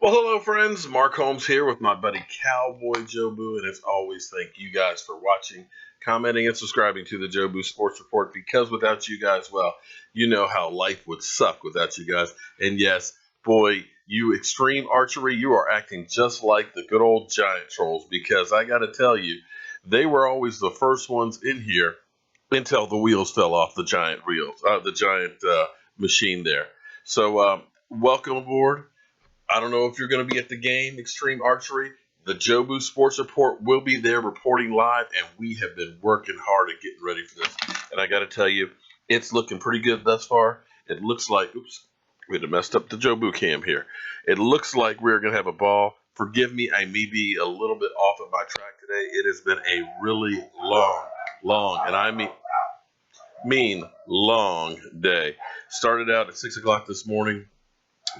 Well, hello, friends. Mark Holmes here with my buddy Cowboy Joe Boo, and as always, thank you guys for watching, commenting, and subscribing to the Joe Boo Sports Report. Because without you guys, well, you know how life would suck without you guys. And yes, boy, you extreme archery, you are acting just like the good old giant trolls. Because I got to tell you, they were always the first ones in here until the wheels fell off the giant machine there. So, welcome aboard. I don't know if you're going to be at the game, Extreme Archery. The Jobu Sports Report will be there reporting live, and we have been working hard at getting ready for this. And I got to tell you, it's looking pretty good thus far. It looks like, oops, we had messed up the Jobu cam here. It looks like we're going to have a ball. Forgive me, I may be a little bit off of my track today. It has been a really long, and I mean long day. Started out at 6 o'clock this morning,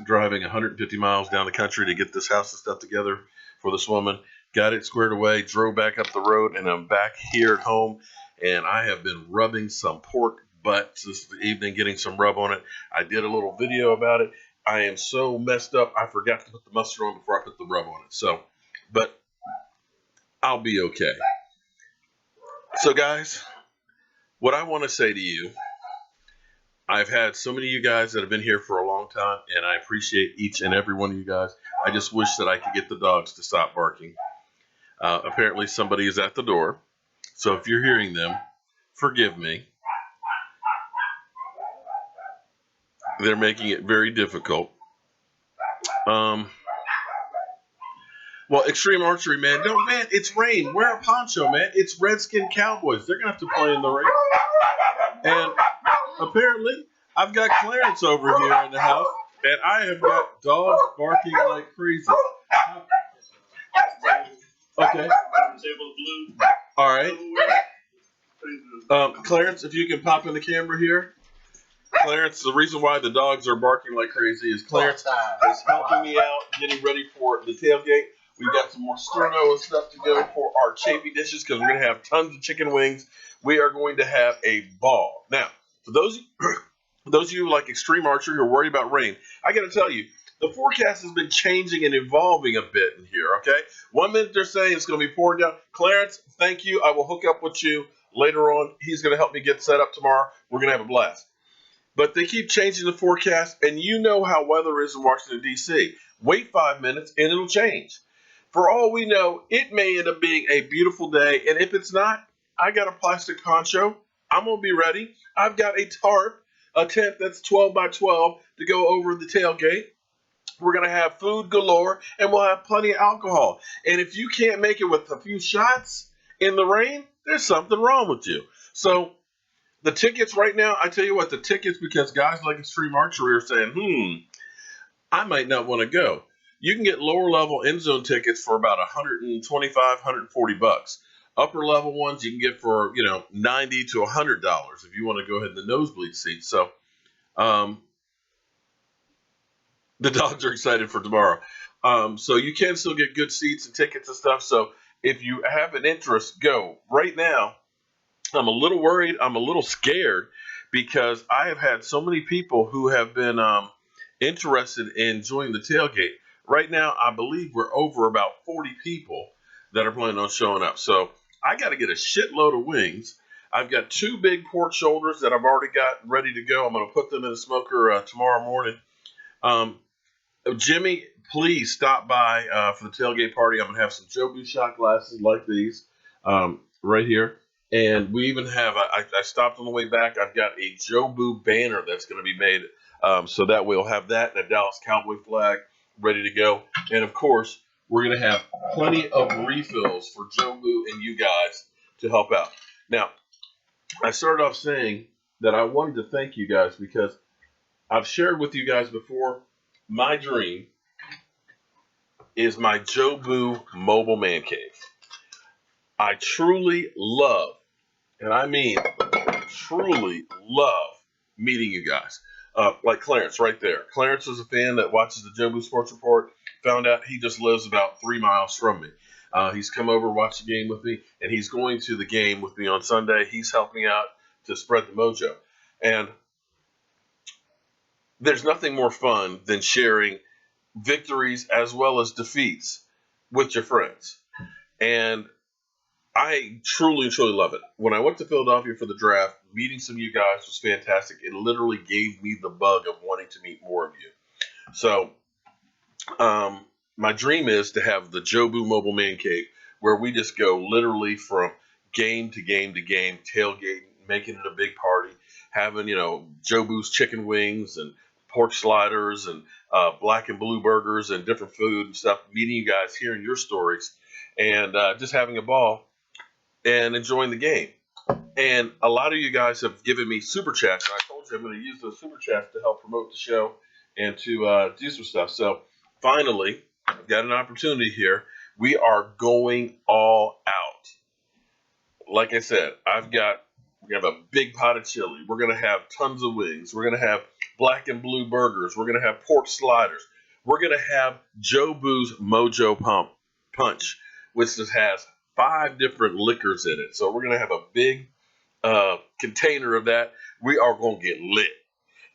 driving 150 miles down the country to get this house and stuff together for this woman. Got it squared away, drove back up the road, and I'm back here at home. And I have been rubbing some pork butts this evening, getting some rub on it. I did a little video about it. I am so messed up, I forgot to put the mustard on before I put the rub on it. So, but I'll be okay. So, guys, what I want to say to you, I've had so many of you guys that have been here for a long time, and I appreciate each and every one of you guys. I just wish that I could get the dogs to stop barking. Apparently somebody is at the door, so if you're hearing them, forgive me. They're making it very difficult. Well, Extreme Archery, man, it's rain. Wear a poncho, man. It's Redskin Cowboys. They're going to have to play in the rain. And apparently, I've got Clarence over here in the house, and I have got dogs barking like crazy. Okay. All right. Clarence, if you can pop in the camera here. Clarence, the reason why the dogs are barking like crazy is Clarence is helping me out, getting ready for the tailgate. We've got some more sterno and stuff to go for our chafy dishes because we're going to have tons of chicken wings. We are going to have a ball. Now, for those of you like Extreme Archery who are worried about rain, I got to tell you, the forecast has been changing and evolving a bit in here, okay? 1 minute they're saying it's going to be pouring down. Clarence, thank you. I will hook up with you later on. He's going to help me get set up tomorrow. We're going to have a blast. But they keep changing the forecast, and you know how weather is in Washington, D.C. Wait 5 minutes, and it'll change. For all we know, it may end up being a beautiful day, and if it's not, I got a plastic poncho. I'm going to be ready. I've got a tarp, a tent that's 12 by 12 to go over the tailgate. We're going to have food galore, and we'll have plenty of alcohol. And if you can't make it with a few shots in the rain, there's something wrong with you. So the tickets right now, I tell you what, the tickets, because guys like Extreme Archery are saying, I might not want to go. You can get lower level end zone tickets for about $125, $140. Upper level ones you can get for, $90 to $100 if you want to go ahead in the nosebleed seats. So, the dogs are excited for tomorrow. So you can still get good seats and tickets and stuff. So if you have an interest, go. Right now, I'm a little worried. I'm a little scared because I have had so many people who have been interested in joining the tailgate. Right now, I believe we're over about 40 people that are planning on showing up. So I got to get a shitload of wings. I've got 2 big pork shoulders that I've already got ready to go. I'm going to put them in the smoker tomorrow morning. Jimmy, please stop by for the tailgate party. I'm going to have some Jobu shot glasses like these right here. And we even have, I stopped on the way back, I've got a Jobu banner that's going to be made. So that we'll have that and a Dallas Cowboy flag ready to go. And, of course, we're going to have plenty of refills for Jobu and you guys to help out. Now, I started off saying that I wanted to thank you guys because I've shared with you guys before, my dream is my Jobu mobile man cave. I truly love, and I mean truly love meeting you guys. Like Clarence right there. Clarence is a fan that watches the Jobu Sports Report. Found out he just lives about 3 miles from me. He's come over, watched the game with me, and he's going to the game with me on Sunday. He's helping out to spread the mojo. And there's nothing more fun than sharing victories as well as defeats with your friends. And I truly, truly love it. When I went to Philadelphia for the draft, meeting some of you guys was fantastic. It literally gave me the bug of wanting to meet more of you. So, my dream is to have the Jobu Mobile Man Cave, where we just go literally from game to game to game, tailgating, making it a big party, having, Jobu's chicken wings and pork sliders and black and blue burgers and different food and stuff, meeting you guys, hearing your stories, and just having a ball and enjoying the game. And a lot of you guys have given me super chats, and I told you I'm going to use those super chats to help promote the show and to do some stuff. So finally, I've got an opportunity here. We are going all out. Like I said, we have a big pot of chili. We're going to have tons of wings. We're going to have black and blue burgers. We're going to have pork sliders. We're going to have Jobu's Mojo Punch, which just has 5 different liquors in it. So we're going to have a big container of that. We are going to get lit.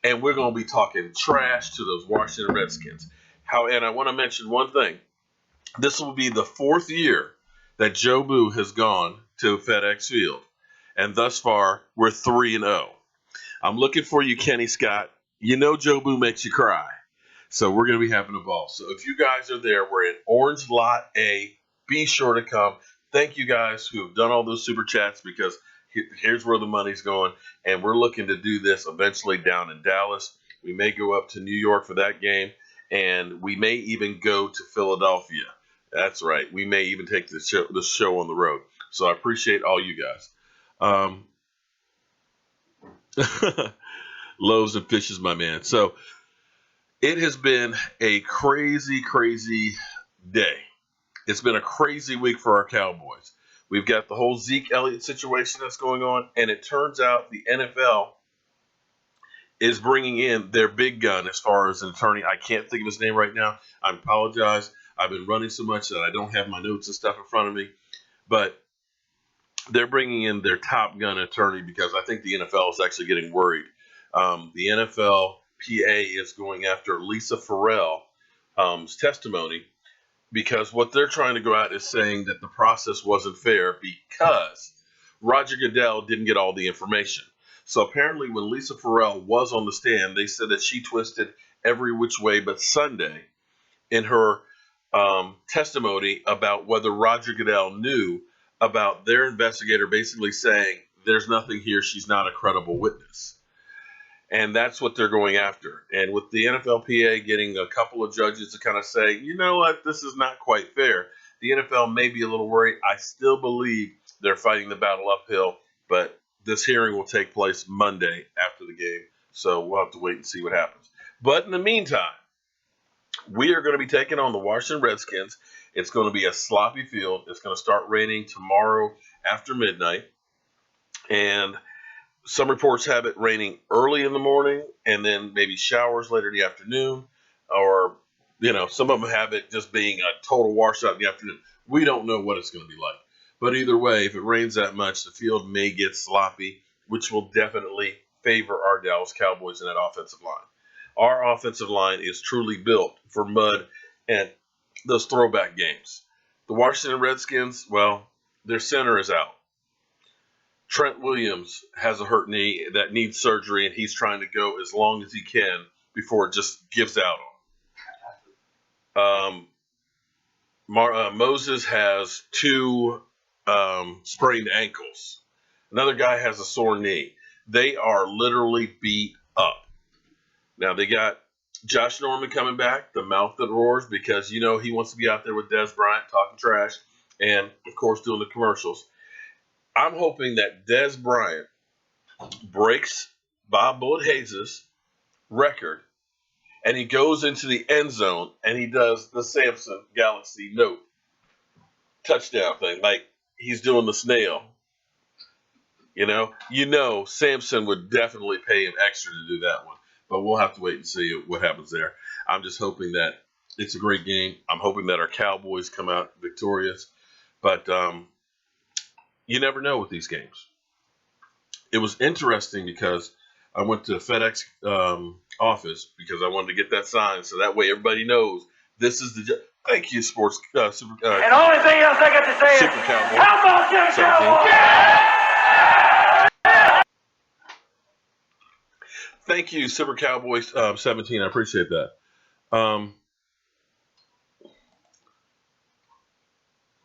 And we're going to be talking trash to those Washington Redskins. And I want to mention one thing. This will be the 4th year that Jobu has gone to FedEx Field. And thus far, we're 3-0. I'm looking for you, Kenny Scott. You know Jobu makes you cry. So we're going to be having a ball. So if you guys are there, we're in Orange Lot A. Be sure to come. Thank you guys who have done all those super chats, because here's where the money's going. And we're looking to do this eventually down in Dallas. We may go up to New York for that game. And we may even go to Philadelphia. That's right. We may even take this show on the road. So I appreciate all you guys. Loaves and fishes, my man. So it has been a crazy, crazy day. It's been a crazy week for our Cowboys. We've got the whole Zeke Elliott situation that's going on, and it turns out the NFL is bringing in their big gun as far as an attorney. I can't think of his name right now. I apologize. I've been running so much that I don't have my notes and stuff in front of me. But they're bringing in their top gun attorney because I think the NFL is actually getting worried. The NFL PA is going after Lisa Farrell's testimony, because what they're trying to go out is saying that the process wasn't fair because Roger Goodell didn't get all the information. So apparently when Lisa Farrell was on the stand, they said that she twisted every which way but Sunday in her testimony about whether Roger Goodell knew about their investigator basically saying there's nothing here, she's not a credible witness. And that's what they're going after. And with the NFLPA getting a couple of judges to kind of say, you know what, this is not quite fair, the NFL may be a little worried. I still believe they're fighting the battle uphill, but this hearing will take place Monday after the game. So we'll have to wait and see what happens. But in the meantime, we are going to be taking on the Washington Redskins. It's going to be a sloppy field. It's going to start raining tomorrow after midnight. And some reports have it raining early in the morning and then maybe showers later in the afternoon, or, some of them have it just being a total washout in the afternoon. We don't know what it's going to be like. But either way, if it rains that much, the field may get sloppy, which will definitely favor our Dallas Cowboys in that offensive line. Our offensive line is truly built for mud and those throwback games. The Washington Redskins, well, their center is out. Trent Williams has a hurt knee that needs surgery, and he's trying to go as long as he can before it just gives out on him. Moses has 2 sprained ankles. Another guy has a sore knee. They are literally beat up. Now, they got Josh Norman coming back, the mouth that roars, because, he wants to be out there with Dez Bryant talking trash and, of course, doing the commercials. I'm hoping that Dez Bryant breaks Bob Bullet Hayes' record, and he goes into the end zone and he does the Samson Galaxy Note touchdown thing, like he's doing the snail. Samson would definitely pay him extra to do that one, but we'll have to wait and see what happens there. I'm just hoping that it's a great game. I'm hoping that our Cowboys come out victorious, but you never know with these games. It was interesting because I went to FedEx office because I wanted to get that sign so that way everybody knows This is the thank you, sports super. And the only thing else I got to say Super is, Cowboy. how about them 17. Cowboys? Thank you, Super Cowboys 17. I appreciate that.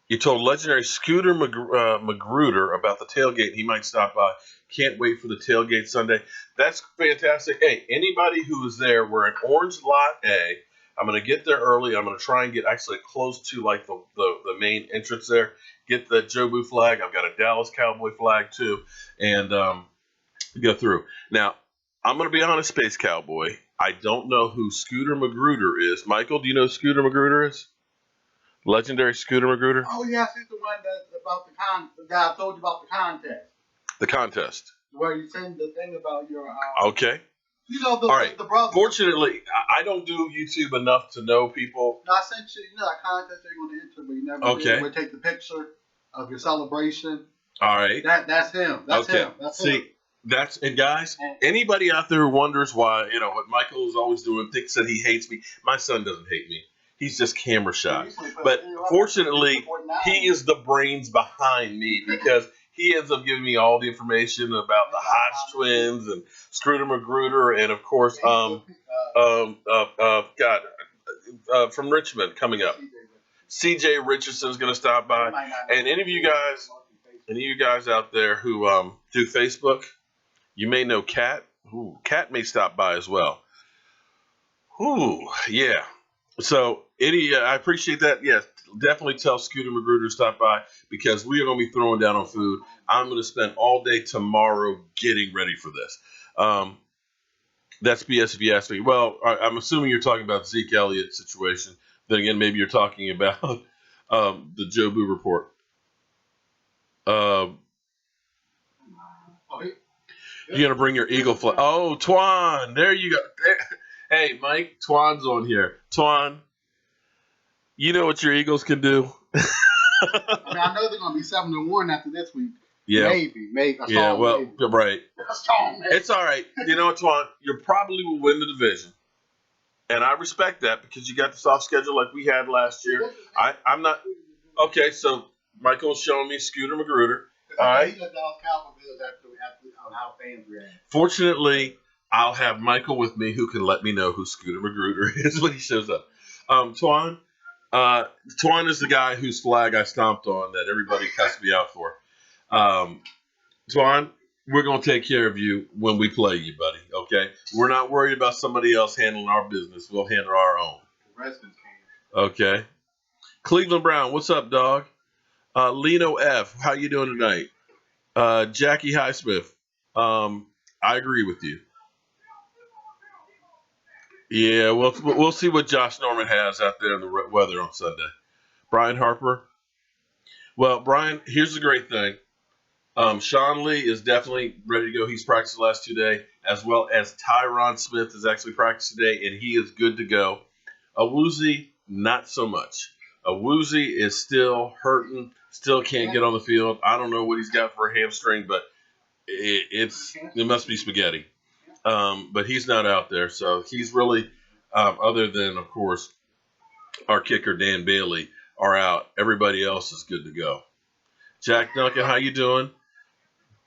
You told legendary Scooter Magruder about the tailgate. He might stop by. Can't wait for the tailgate Sunday. That's fantastic. Hey, anybody who is there, we're in Orange Lot A. I'm going to get there early. I'm going to try and get actually close to like the main entrance there. Get the Jobu flag. I've got a Dallas Cowboy flag too. And go through. Now, I'm going to be honest, Space Cowboy. I don't know who Scooter Magruder is. Michael, do you know who Scooter Magruder is? Legendary Scooter Magruder? Oh, yes, he's the one that's about the guy I told you about the contest. The contest. Where you send the thing about your. Okay. You know, all right. the brother. Fortunately, I don't do YouTube enough to know people. No, I sent you, that contest that you're going to enter, but you never did. We'll take the picture of your celebration. All right. That's him. That's him. That's him. And guys, anybody out there who wonders why, what Michael is always doing, thinks that he hates me. My son doesn't hate me. He's just camera shy. But fortunately, he is the brains behind me because he ends up giving me all the information about the Hodge twins and Scooter Magruder and, of course, from Richmond coming up. CJ Richardson is going to stop by. And any of you guys out there who do Facebook, you may know Kat. Ooh, Kat may stop by as well. Ooh, yeah. So, I appreciate that. Yes, definitely tell Scooter Magruder to stop by because we are going to be throwing down on food. I'm going to spend all day tomorrow getting ready for this. That's BS if you ask me. Well, I'm assuming you're talking about Zeke Elliott situation. Then again, maybe you're talking about the Jobu report. You're going to bring your Eagle flag. Oh, Twan. There you go. Hey, Mike, Twan's on here. Twan, you know what your Eagles can do? I know they're going to be 7-1 after this week. Yeah. Maybe. Maybe. Right. It's all right. You know what, Twan? You probably will win the division. And I respect that because you got the soft schedule like we had last year. I'm not. Okay, so Michael's showing me Scooter Magruder. All right. Fortunately, I'll have Michael with me who can let me know who Scooter Magruder is when he shows up. Twan is the guy whose flag I stomped on that everybody cussed me out for. Twan, we're going to take care of you when we play you, buddy, okay? We're not worried about somebody else handling our business. We'll handle our own. The Redskins can. Okay. Cleveland Brown, what's up, dog? Leno F., how you doing tonight? Jackie Highsmith, I agree with you. Yeah, we'll see what Josh Norman has out there in the weather on Sunday. Brian Harper. Well, Brian, here's the great thing. Sean Lee is definitely ready to go. He's practiced the last 2 days, as well as Tyron Smith is actually practiced today, and he is good to go. Awuzie, not so much. Awuzie is still hurting, still can't get on the field. I don't know what he's got for a hamstring, but it must be spaghetti. But he's not out there, so he's really, other than, of course, our kicker, Dan Bailey, are out. Everybody else is good to go. Jack Duncan, how you doing?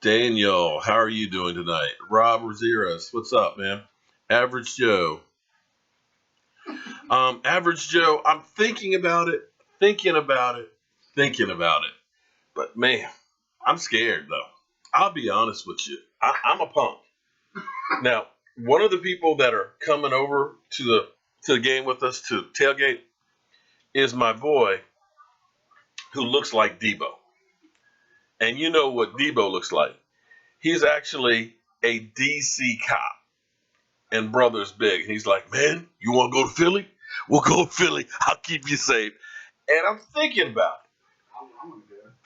Daniel, how are you doing tonight? Rob Raziras, what's up, man? Average Joe. Average Joe, I'm thinking about it. But, man, I'm scared, though. I'll be honest with you. I'm a punk. Now, one of the people that are coming over to the game with us to tailgate is my boy who looks like Debo. And you know what Debo looks like. He's actually a DC cop. And brother's big. And he's like, man, you want to go to Philly? We'll go to Philly. I'll keep you safe. And I'm thinking about it.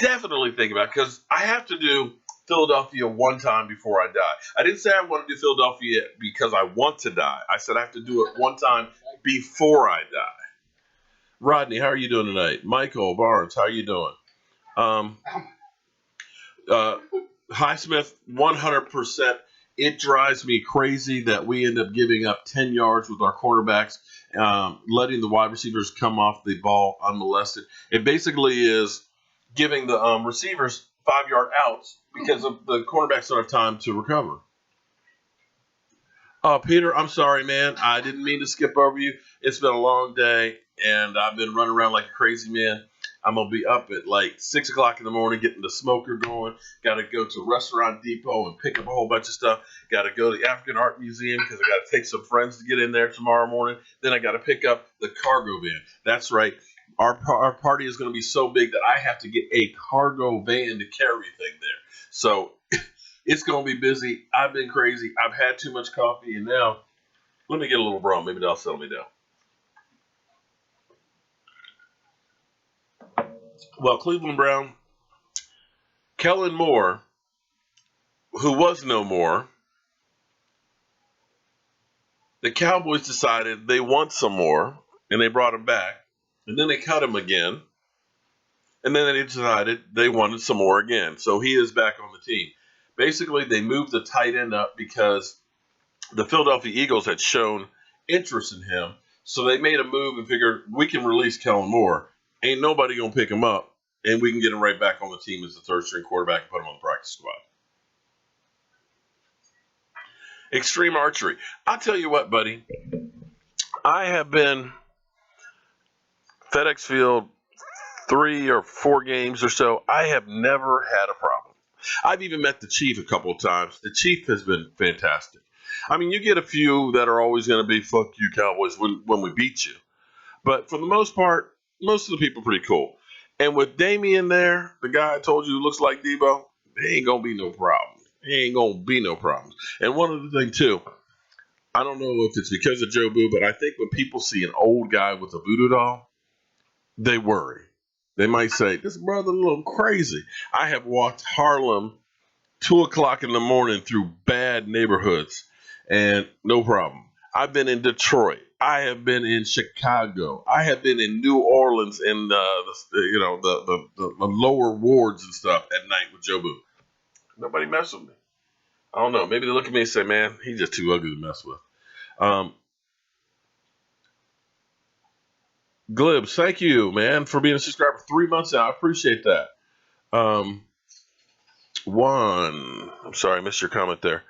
Definitely thinking about it. Because I have to do Philadelphia one time before I die. I didn't say I want to do Philadelphia because I want to die. I said I have to do it one time before I die. Rodney, how are you doing tonight? Michael Barnes, how are you doing? Highsmith, 100%. It drives me crazy that we end up giving up 10 yards with our cornerbacks letting the wide receivers come off the ball unmolested. It basically is giving the receivers 5-yard outs because of the cornerbacks don't have time to recover. Peter, I'm sorry, man. I didn't mean to skip over you. It's been a long day, and I've been running around like a crazy man. I'm going to be up at like 6 o'clock in the morning getting the smoker going. Got to go to Restaurant Depot and pick up a whole bunch of stuff. Got to go to the African Art Museum because I got to take some friends to get in there tomorrow morning. Then I got to pick up the cargo van. That's right. Our party is going to be so big that I have to get a cargo van to carry everything there. So it's going to be busy. I've been crazy. I've had too much coffee, and now let me get a little brown. Maybe that'll settle me down. Well, Cleveland Brown, Kellen Moore, who was no more, the Cowboys decided they want some more, and they brought him back, and then they cut him again, and then they decided they wanted some more again. So he is back on the team. Basically, they moved the tight end up because the Philadelphia Eagles had shown interest in him, so they made a move and figured we can release Kellen Moore. Ain't nobody going to pick him up, and we can get him right back on the team as the third-string quarterback and put him on the practice squad. Extreme archery. I'll tell you what, buddy. I have been FedEx Field 3 or 4 games or so. I have never had a problem. I've even met the Chief a couple of times. The Chief has been fantastic. I mean, you get a few that are always going to be, fuck you, Cowboys, when we beat you. But for the most part, most of the people are pretty cool. And with Damian there, the guy I told you who looks like Debo, there ain't going to be no problem. There ain't going to be no problems. And one other thing, too, I don't know if it's because of Joe Boo, but I think when people see an old guy with a voodoo doll, they worry. They might say, this brother a little crazy. I have walked Harlem 2 o'clock in the morning through bad neighborhoods, and no problem. I've been in Detroit. I have been in Chicago. I have been in New Orleans in the lower wards and stuff at night with Joe Boo. Nobody mess with me. I don't know. Maybe they look at me and say, man, he's just too ugly to mess with. Glibs, thank you, man, for being a subscriber for 3 months now. I appreciate that. I'm sorry, I missed your comment there.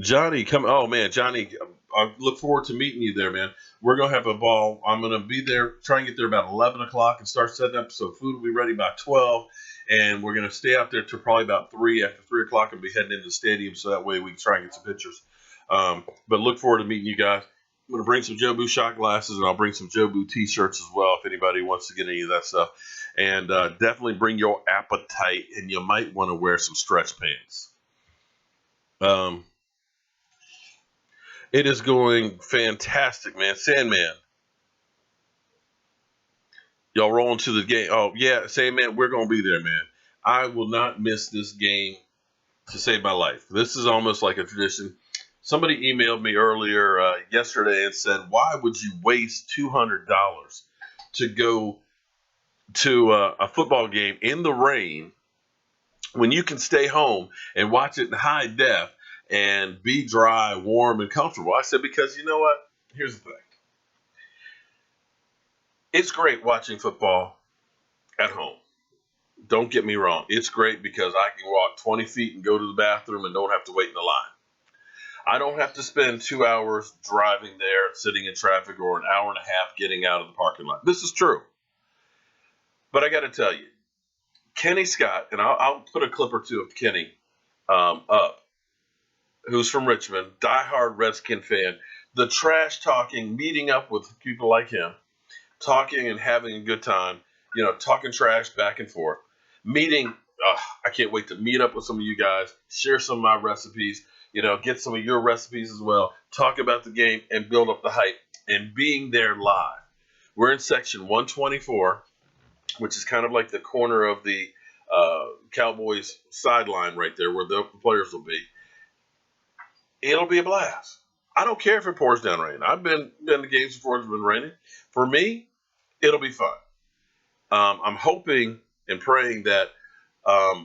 Johnny, Johnny, I look forward to meeting you there, man. We're going to have a ball. I'm going to be there, try and get there about 11 o'clock and start setting up so food will be ready by 12. And we're going to stay out there till probably about 3. After 3 o'clock, and be heading into the stadium so that way we can try and get some pictures. But look forward to meeting you guys. I'm going to bring some Joe Boo shot glasses, and I'll bring some Joe Boo t-shirts as well if anybody wants to get any of that stuff. And definitely bring your appetite, and you might want to wear some stretch pants. It is going fantastic, man. Sandman. Y'all rolling to the game. Oh, yeah, Sandman, we're going to be there, man. I will not miss this game to save my life. This is almost like a tradition. Somebody emailed me earlier yesterday and said, why would you waste $200 to go to a football game in the rain when you can stay home and watch it in high def and be dry, warm, and comfortable? I said, because you know what? Here's the thing. It's great watching football at home. Don't get me wrong. It's great because I can walk 20 feet and go to the bathroom and don't have to wait in the line. I don't have to spend 2 hours driving there, sitting in traffic, or an hour and a half getting out of the parking lot. This is true. But I got to tell you, Kenny Scott, and I'll put a clip or two of Kenny up, who's from Richmond, diehard Redskin fan, the trash talking, meeting up with people like him, talking and having a good time, talking trash back and forth, meeting. I can't wait to meet up with some of you guys, share some of my recipes, get some of your recipes as well, talk about the game and build up the hype, and being there live. We're in section 124, which is kind of like the corner of the Cowboys sideline right there where the players will be. It'll be a blast. I don't care if it pours down rain. I've been to games before it's been raining. For me, it'll be fun. I'm hoping and praying that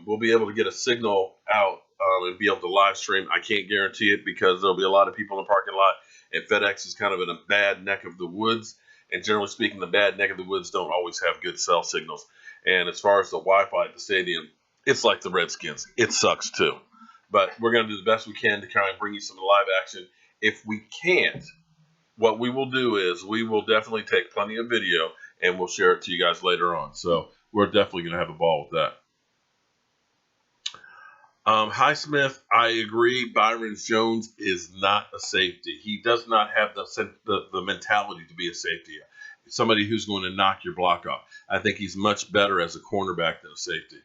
we'll be able to get a signal out and be able to live stream. I can't guarantee it because there'll be a lot of people in the parking lot, and FedEx is kind of in a bad neck of the woods. And generally speaking, the bad neck of the woods don't always have good cell signals. And as far as the Wi-Fi at the stadium, it's like the Redskins. It sucks too. But we're going to do the best we can to try and bring you some live action. If we can't, what we will do is we will definitely take plenty of video and we'll share it to you guys later on. So we're definitely going to have a ball with that. Hi, Smith. I agree. Byron Jones is not a safety. He does not have the mentality to be a safety. Somebody who's going to knock your block off. I think he's much better as a cornerback than a safety.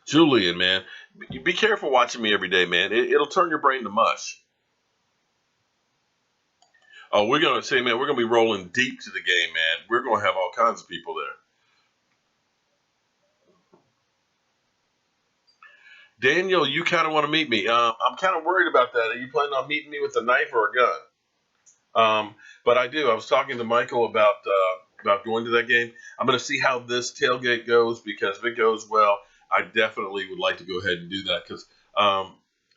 Julian, man, be careful watching me every day, man. It'll turn your brain to mush. Oh, we're going to say, man, we're going to be rolling deep to the game, man. We're going to have all kinds of people there. Daniel, you kind of want to meet me. I'm kind of worried about that. Are you planning on meeting me with a knife or a gun? But I do. I was talking to Michael about going to that game. I'm going to see how this tailgate goes, because if it goes well, I definitely would like to go ahead and do that, because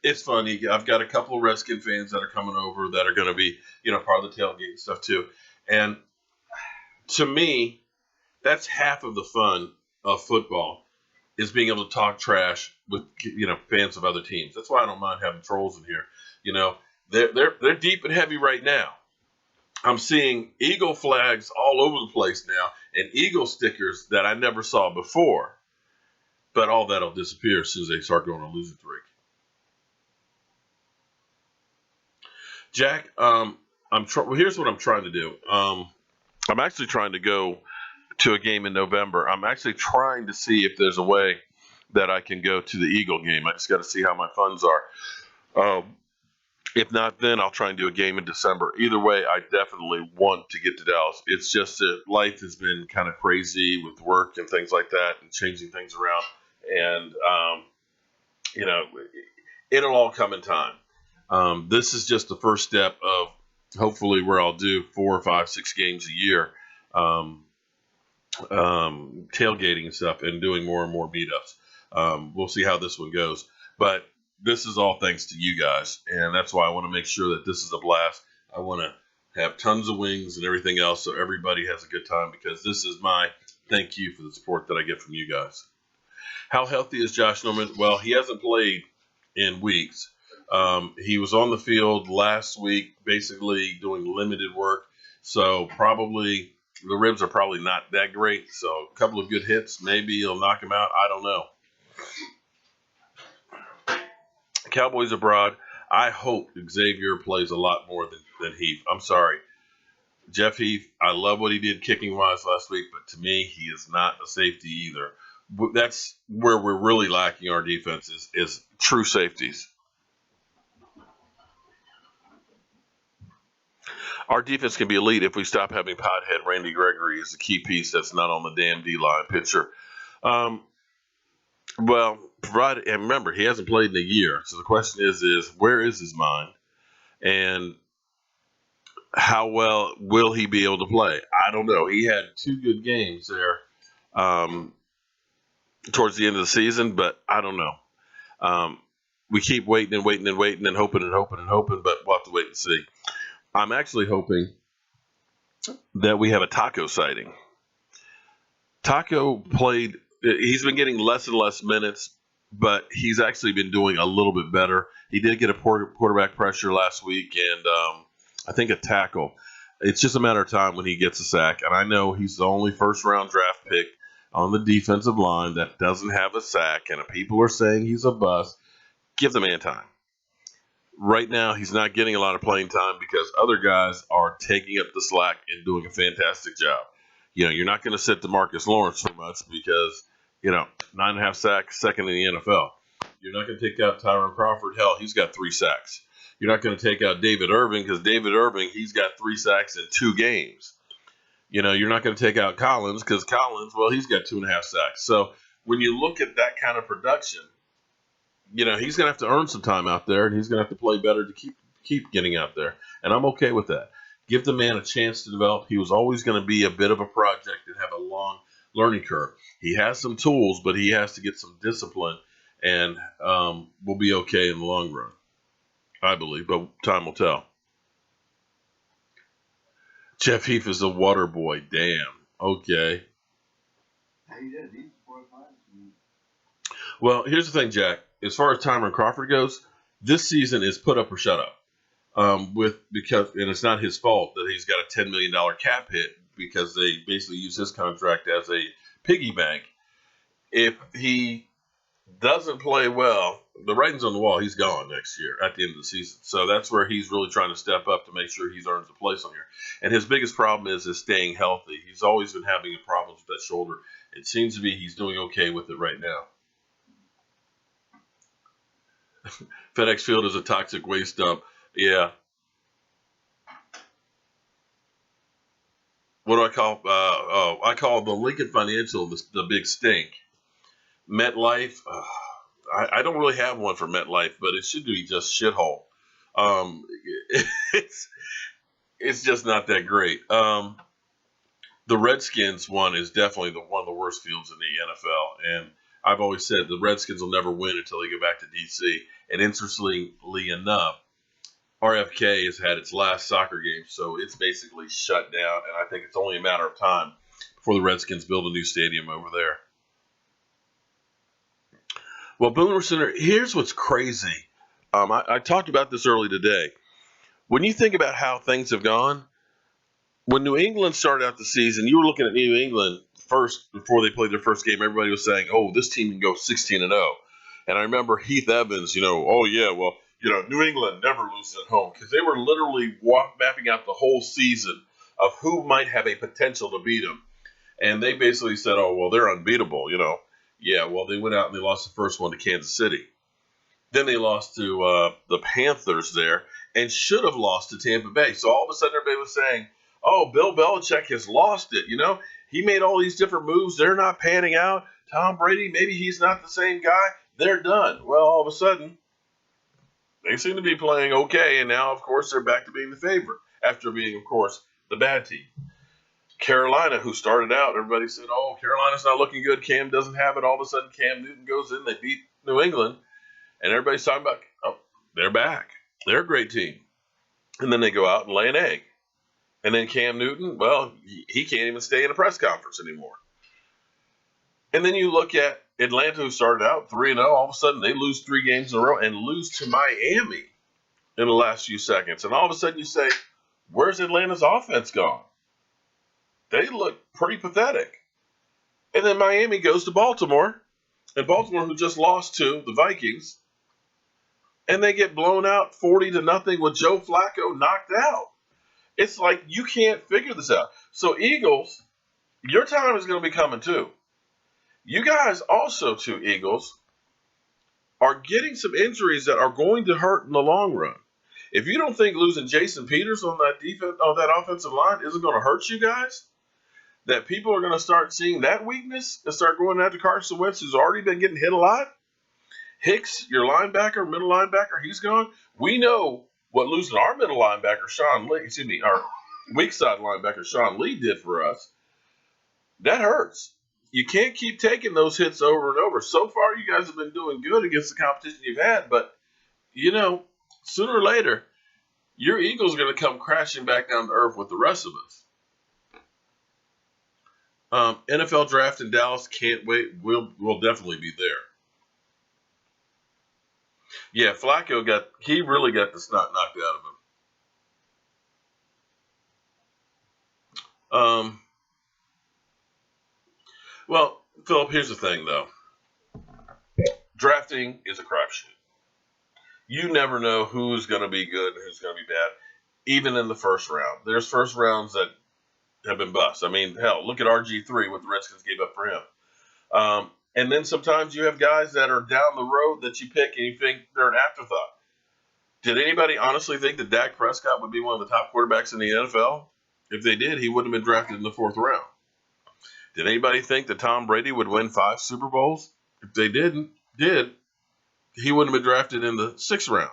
it's funny. I've got a couple of Redskin fans that are coming over that are going to be, part of the tailgate and stuff too. And to me, that's half of the fun of football, is being able to talk trash with, fans of other teams. That's why I don't mind having trolls in here. They're deep and heavy right now. I'm seeing Eagle flags all over the place now, and Eagle stickers that I never saw before. But all that'll disappear as soon as they start going on a losing streak. Jack, here's what I'm trying to do. I'm actually trying to go to a game in November. I'm actually trying to see if there's a way that I can go to the Eagle game. I just got to see how my funds are. If not, then I'll try and do a game in December. Either way, I definitely want to get to Dallas. It's just that life has been kind of crazy with work and things like that, and changing things around. And, it'll all come in time. This is just the first step of hopefully where I'll do 4, 5, 6 games a year, tailgating and stuff, and doing more and more meetups. We'll see how this one goes. But this is all thanks to you guys, and that's why I want to make sure that this is a blast. I want to have tons of wings and everything else so everybody has a good time, because this is my thank you for the support that I get from you guys. How healthy is Josh Norman? Well, he hasn't played in weeks. He was on the field last week, basically doing limited work, so probably the ribs are probably not that great. So a couple of good hits, maybe he'll knock him out. I don't know. Cowboys abroad. I hope Xavier plays a lot more than Heath. I'm sorry. Jeff Heath, I love what he did kicking-wise last week, but to me, he is not a safety either. That's where we're really lacking our defense is true safeties. Our defense can be elite if we stop having pothead Randy Gregory as a key piece that's not on the damn D-line picture. Well, provided, and remember, he hasn't played in a year. So the question is where is his mind? And how well will he be able to play? I don't know. He had 2 good games there towards the end of the season, but I don't know. We keep waiting and waiting and waiting and hoping and hoping and hoping, but we'll have to wait and see. I'm actually hoping that we have a Taco sighting. Taco played. He's been getting less and less minutes, but he's actually been doing a little bit better. He did get a quarterback pressure last week, and I think a tackle. It's just a matter of time when he gets a sack. And I know he's the only first-round draft pick on the defensive line that doesn't have a sack, and if people are saying he's a bust, give the man time. Right now, he's not getting a lot of playing time because other guys are taking up the slack and doing a fantastic job. You're not going to sit DeMarcus Lawrence so much because, 9.5 sacks, second in the NFL. You're not going to take out Tyron Crawford. Hell, he's got 3 sacks. You're not going to take out David Irving because David Irving, he's got 3 sacks in 2 games. You're not going to take out Collins because Collins, well, he's got 2.5 sacks. So when you look at that kind of production, he's going to have to earn some time out there, and he's going to have to play better to keep getting out there. And I'm okay with that. Give the man a chance to develop. He was always going to be a bit of a project and have a long learning curve. He has some tools, but he has to get some discipline, and we'll be okay in the long run, I believe, but time will tell. Jeff Heath is a water boy. Damn. Okay. He did. He's 45. Well, here's the thing, Jack. As far as Tyron Crawford goes, this season is put up or shut up. Because it's not his fault that he's got a $10 million cap hit because they basically use his contract as a piggy bank. If he doesn't play well, the writing's on the wall. He's gone next year at the end of the season. So that's where he's really trying to step up to make sure he earns a place on here. And his biggest problem is staying healthy. He's always been having problems with that shoulder. It seems to be he's doing okay with it right now. FedEx Field is a toxic waste dump. Yeah. What do I call? I call the Lincoln Financial the big stink. MetLife. I don't really have one for MetLife, but it should be just shithole. It's just not that great. The Redskins one is definitely one of the worst fields in the NFL, and I've always said the Redskins will never win until they go back to DC. And interestingly enough, RFK has had its last soccer game, so it's basically shut down, and I think it's only a matter of time before the Redskins build a new stadium over there. Well, Boomer Center, here's what's crazy. I talked about this early today. When you think about how things have gone, when New England started out the season, you were looking at New England first before they played their first game. Everybody was saying, "Oh, this team can go 16-0." And I remember Heath Evans, "Oh yeah, well, New England never loses at home," because they were literally mapping out the whole season of who might have a potential to beat them. And they basically said, "Oh, well, they're unbeatable." Yeah, well, they went out and they lost the first one to Kansas City. Then they lost to the Panthers there and should have lost to Tampa Bay. So all of a sudden everybody was saying, "Oh, Bill Belichick has lost it." He made all these different moves. They're not panning out. Tom Brady, maybe he's not the same guy. They're done. Well, all of a sudden, they seem to be playing okay. And now, of course, they're back to being the favorite after being, of course, the bad team. Carolina, who started out, everybody said, "Oh, Carolina's not looking good. Cam doesn't have it." All of a sudden, Cam Newton goes in. They beat New England. And everybody's talking about, "Oh, they're back. They're a great team." And then they go out and lay an egg. And then Cam Newton, well, he can't even stay in a press conference anymore. And then you look at Atlanta, who started out 3-0. All of a sudden, they lose 3 games in a row and lose to Miami in the last few seconds. And all of a sudden you say, where's Atlanta's offense gone? They look pretty pathetic. And then Miami goes to Baltimore. And Baltimore, who just lost to the Vikings, and they get blown out 40-0 with Joe Flacco knocked out. It's like you can't figure this out. So Eagles, your time is going to be coming too. You guys also, too, Eagles, are getting some injuries that are going to hurt in the long run. If you don't think losing Jason Peters on that offensive line isn't going to hurt you guys, that people are going to start seeing that weakness and start going after Carson Wentz, who's already been getting hit a lot. Hicks, your linebacker, middle linebacker, he's gone. We know what losing our middle linebacker, our weak side linebacker, Sean Lee, did for us. That hurts. You can't keep taking those hits over and over. So far, you guys have been doing good against the competition you've had, but, sooner or later, your Eagles are going to come crashing back down to earth with the rest of us. NFL draft in Dallas, can't wait. We'll definitely be there. Yeah, Flacco he really got the snot knocked out of him. Well, Philip, here's the thing, though. Drafting is a crapshoot. You never know who's going to be good and who's going to be bad, even in the first round. There's first rounds that have been bust. I mean, hell, look at RG3, what the Redskins gave up for him. And then sometimes you have guys that are down the road that you pick and you think they're an afterthought. Did anybody honestly think that Dak Prescott would be one of the top quarterbacks in the NFL? If they did, he wouldn't have been drafted in the 4th round. Did anybody think that Tom Brady would win 5 Super Bowls? If they did, he wouldn't have been drafted in the 6th round.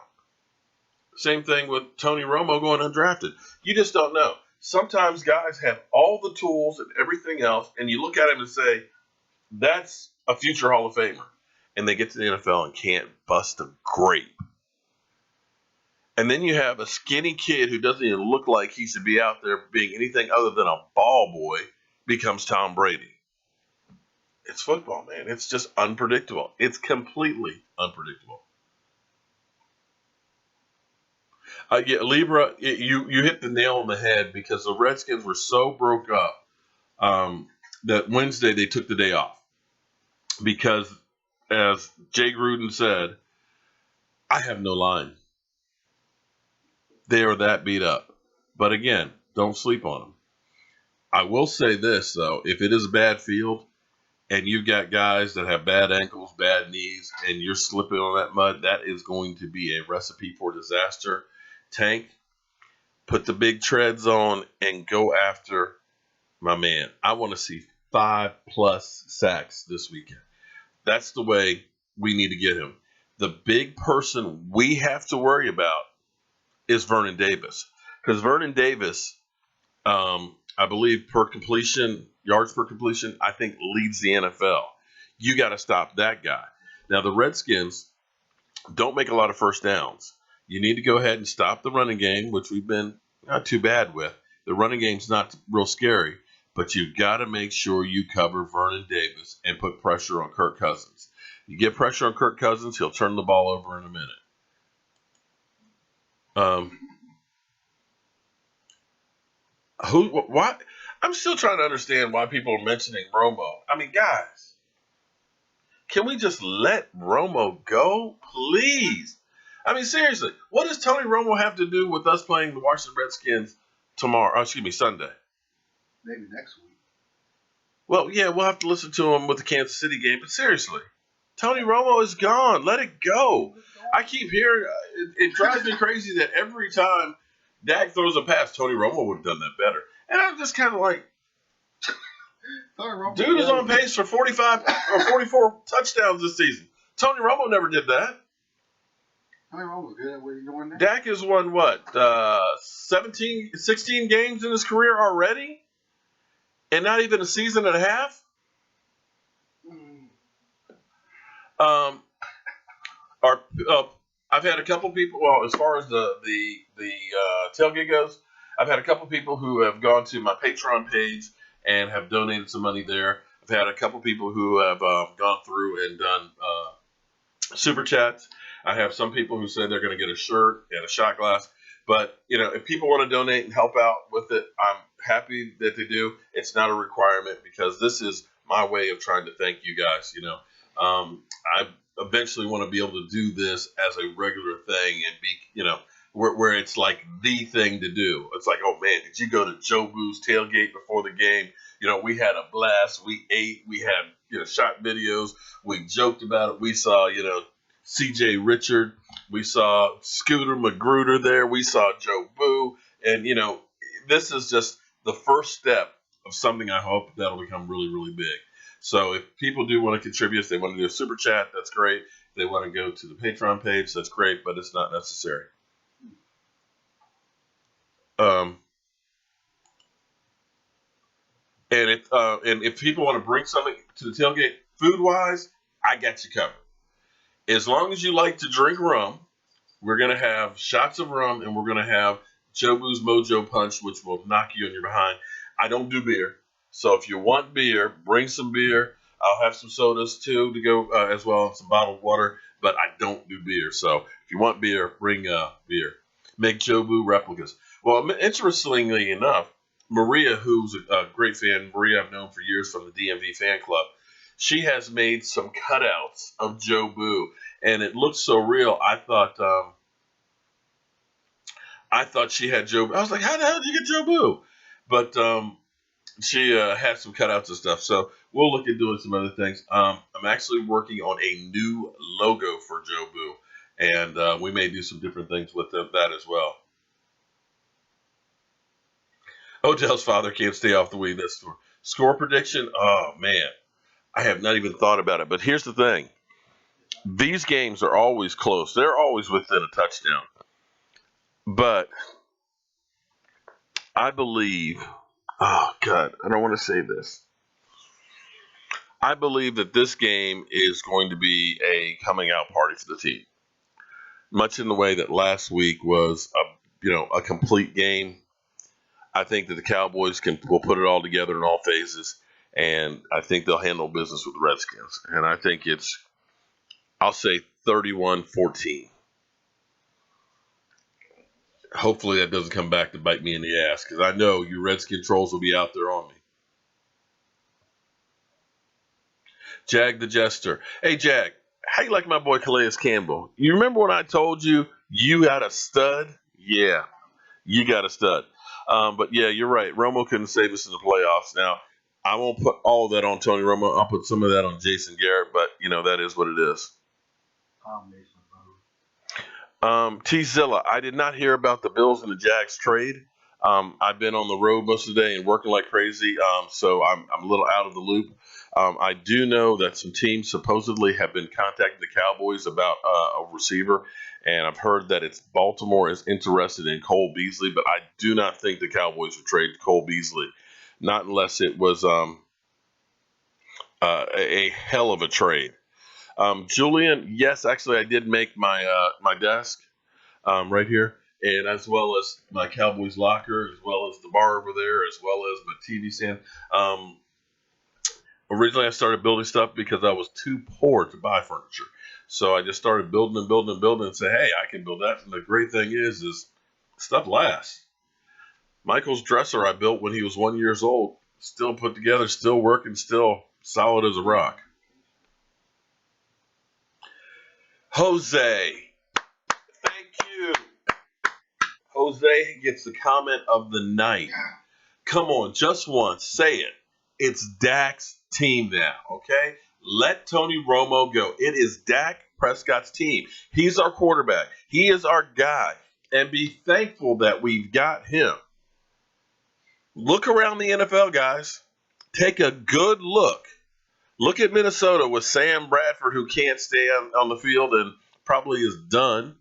Same thing with Tony Romo going undrafted. You just don't know. Sometimes guys have all the tools and everything else, and you look at him and say, that's a future Hall of Famer. And they get to the NFL and can't bust a grape. And then you have a skinny kid who doesn't even look like he should be out there being anything other than a ball boy becomes Tom Brady. It's football, man. It's just unpredictable. It's completely unpredictable. Yeah, Libra, you hit the nail on the head because the Redskins were so broke up that Wednesday they took the day off. Because, as Jay Gruden said, I have no line. They are that beat up. But again, don't sleep on them. I will say this, though. If it is a bad field and you've got guys that have bad ankles, bad knees, and you're slipping on that mud, that is going to be a recipe for disaster. Tank, put the big treads on and go after my man. I want to see 5+ sacks this weekend. That's the way we need to get him. The big person we have to worry about is Vernon Davis. Because Vernon Davis, I believe yards per completion, I think leads the NFL. You got to stop that guy. Now, the Redskins don't make a lot of first downs. You need to go ahead and stop the running game, which we've been not too bad with. The running game's not real scary, but you've got to make sure you cover Vernon Davis and put pressure on Kirk Cousins. You get pressure on Kirk Cousins, he'll turn the ball over in a minute. Why? I'm still trying to understand why people are mentioning Romo. I mean, guys, can we just let Romo go, please? I mean, seriously, what does Tony Romo have to do with us playing the Washington Redskins Sunday? Maybe next week. Well, yeah, we'll have to listen to him with the Kansas City game, but seriously, Tony Romo is gone. Let it go. I keep hearing, it drives me crazy that every time Dak throws a pass, Tony Romo would have done that better. And I'm just kind of like, dude is on pace for 45 or 44 touchdowns this season. Tony Romo never did that. Tony Romo's good at what he's doing now. Dak has won, 16 games in his career already? And not even a season and a half? I've had a couple people, well, as far as the tailgate goes, I've had a couple people who have gone to my Patreon page and have donated some money there. I've had a couple people who have gone through and done super chats. I have some people who said they're going to get a shirt and a shot glass. But, if people want to donate and help out with it, I'm happy that they do. It's not a requirement because this is my way of trying to thank you guys. I eventually want to be able to do this as a regular thing and be, where it's like the thing to do. It's like, oh man, did you go to Joe Boo's tailgate before the game? We had a blast. We ate. We had, shot videos. We joked about it. We saw, C.J. Richard. We saw Scooter Magruder there. We saw Joe Boo. And, this is just the first step of something I hope that'll become really, really big. So if people do want to contribute, if they want to do a super chat, that's great. If they want to go to the Patreon page, that's great, but it's not necessary. And if people want to bring something to the tailgate, food-wise, I got you covered. As long as you like to drink rum, we're going to have shots of rum, and we're going to have Joe Boo's Mojo Punch, which will knock you on your behind. I don't do beer. So if you want beer, bring some beer. I'll have some sodas, too, to go as well, and some bottled water. But I don't do beer. So if you want beer, bring beer. Make Joe Boo replicas. Well, interestingly enough, Maria, who's a great fan, Maria I've known for years from the DMV fan club, she has made some cutouts of Joe Boo, and it looks so real. I thought she had Joe Boo. I was like, how the hell did you get Joe Boo? But she had some cutouts and stuff, so we'll look at doing some other things. I'm actually working on a new logo for Joe Boo, and we may do some different things with that as well. Odell's father can't stay off the weed. That's for score prediction. Oh man, I have not even thought about it. But here's the thing: these games are always close. They're always within a touchdown. But I believe. Oh God, I don't want to say this. I believe that this game is going to be a coming out party for the team. much in the way that last week was a complete game. I think that the Cowboys will put it all together in all phases, and I think they'll handle business with the Redskins. And I think I'll say 31-14. Hopefully that doesn't come back to bite me in the ass, because I know you Redskin trolls will be out there on me. Jag the Jester. Hey, Jag, how you like my boy Calais Campbell? You remember when I told you got a stud? Yeah, you got a stud. But yeah, you're right. Romo couldn't save us in the playoffs. Now, I won't put all that on Tony Romo. I'll put some of that on Jason Garrett, but, that is what it is. T-Zilla, I did not hear about the Bills and the Jags trade. I've been on the road most of the day and working like crazy, so I'm a little out of the loop. I do know that some teams supposedly have been contacting the Cowboys about a receiver, and I've heard that Baltimore is interested in Cole Beasley, but I do not think the Cowboys would trade Cole Beasley, not unless it was a hell of a trade. Julian, yes, actually, I did make my desk right here, and as well as my Cowboys locker, as well as the bar over there, as well as my TV stand. Originally, I started building stuff because I was too poor to buy furniture. So I just started building and say, hey, I can build that. And the great thing is stuff lasts. Michael's dresser I built when he was 1 year old, still put together, still working, still solid as a rock. Jose, thank you. Jose gets the comment of the night. Come on, just once, say it. It's Dak's team now, okay? Let Tony Romo go. It is Dak Prescott's team. He's our quarterback. He is our guy. And be thankful that we've got him. Look around the NFL, guys. Take a good look. Look at Minnesota with Sam Bradford, who can't stay on the field and probably is done.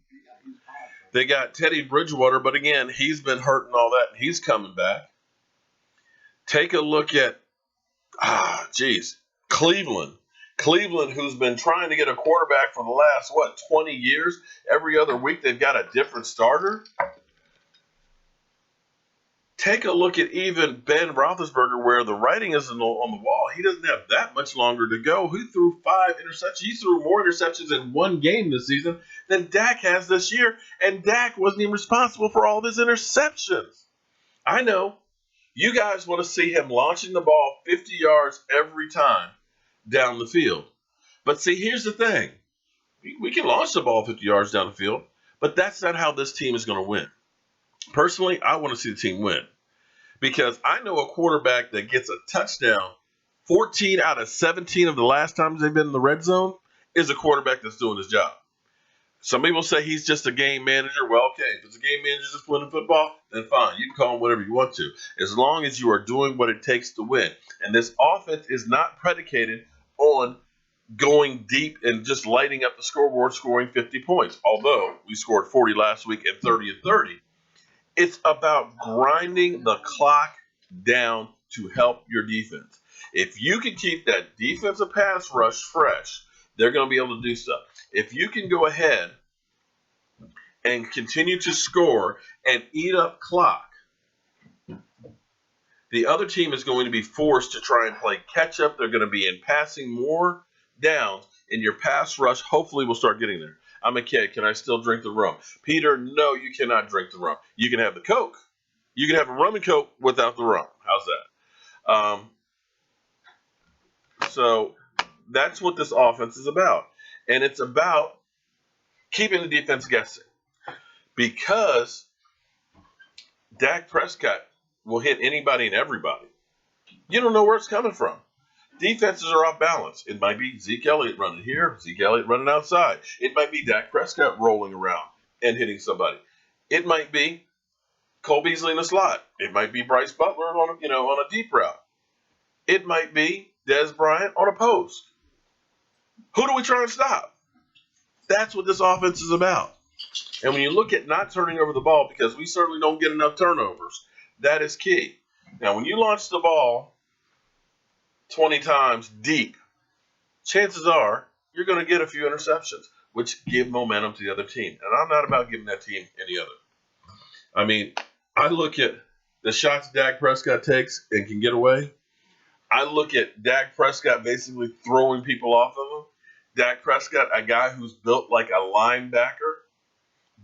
They got Teddy Bridgewater, but again, he's been hurt and all that, and he's coming back. Take a look at, Cleveland. Cleveland, who's been trying to get a quarterback for the last, 20 years? Every other week they've got a different starter. Take a look at even Ben Roethlisberger, where the writing is on the wall. He doesn't have that much longer to go. He threw 5 interceptions. He threw more interceptions in one game this season than Dak has this year, and Dak wasn't even responsible for all of his interceptions. I know. You guys want to see him launching the ball 50 yards every time down the field. But see, here's the thing. We can launch the ball 50 yards down the field, but that's not how this team is going to win. Personally, I want to see the team win because I know a quarterback that gets a touchdown 14 out of 17 of the last times they've been in the red zone is a quarterback that's doing his job. Some people say he's just a game manager. Well, okay, if it's a game manager just winning football, then fine. You can call him whatever you want to, as long as you are doing what it takes to win. And this offense is not predicated on going deep and just lighting up the scoreboard, scoring 50 points. Although we scored 40 last week and 30 and 30. It's about grinding the clock down to help your defense. If you can keep that defensive pass rush fresh, they're going to be able to do stuff. If you can go ahead and continue to score and eat up clock, the other team is going to be forced to try and play catch up. They're going to be in passing more downs, and your pass rush hopefully will start getting there. I'm a kid. Can I still drink the rum? Peter, no, you cannot drink the rum. You can have the Coke. You can have a rum and Coke without the rum. How's that? So that's what this offense is about. And it's about keeping the defense guessing. Because Dak Prescott will hit anybody and everybody. You don't know where it's coming from. Defenses are off balance. It might be Zeke Elliott running here, Zeke Elliott running outside. It might be Dak Prescott rolling around and hitting somebody. It might be Cole Beasley in the slot. It might be Bryce Butler on a deep route. It might be Dez Bryant on a post. Who do we try and stop? That's what this offense is about. And when you look at not turning over the ball, because we certainly don't get enough turnovers, that is key. Now, when you launch the ball 20 times deep, chances are you're going to get a few interceptions. which give momentum to the other team. And I'm not about giving that team any other. I mean, I look at the shots Dak Prescott takes and can get away. I look at Dak Prescott basically throwing people off of him. Dak Prescott, a guy who's built like a linebacker,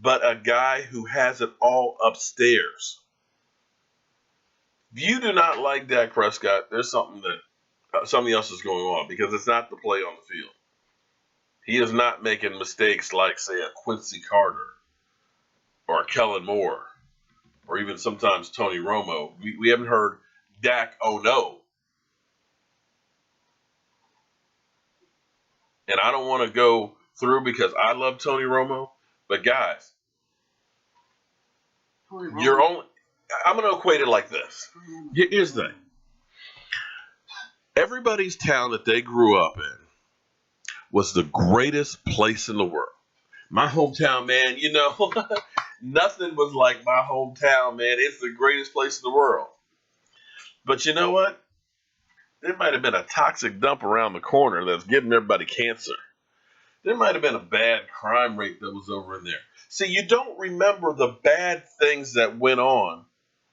but a guy who has it all upstairs. If you do not like Dak Prescott, there's something else is going on, because it's not the play on the field. He is not making mistakes like, say, a Quincy Carter or a Kellen Moore or even sometimes Tony Romo. We haven't heard Dak, oh no. And I don't want to go through because I love Tony Romo, but guys, I'm going to equate it like this. Here's the thing. Everybody's town that they grew up in was the greatest place in the world. My hometown, man, nothing was like my hometown, man. It's the greatest place in the world. But you know what? There might have been a toxic dump around the corner that's giving everybody cancer. There might have been a bad crime rate that was over in there. See, you don't remember the bad things that went on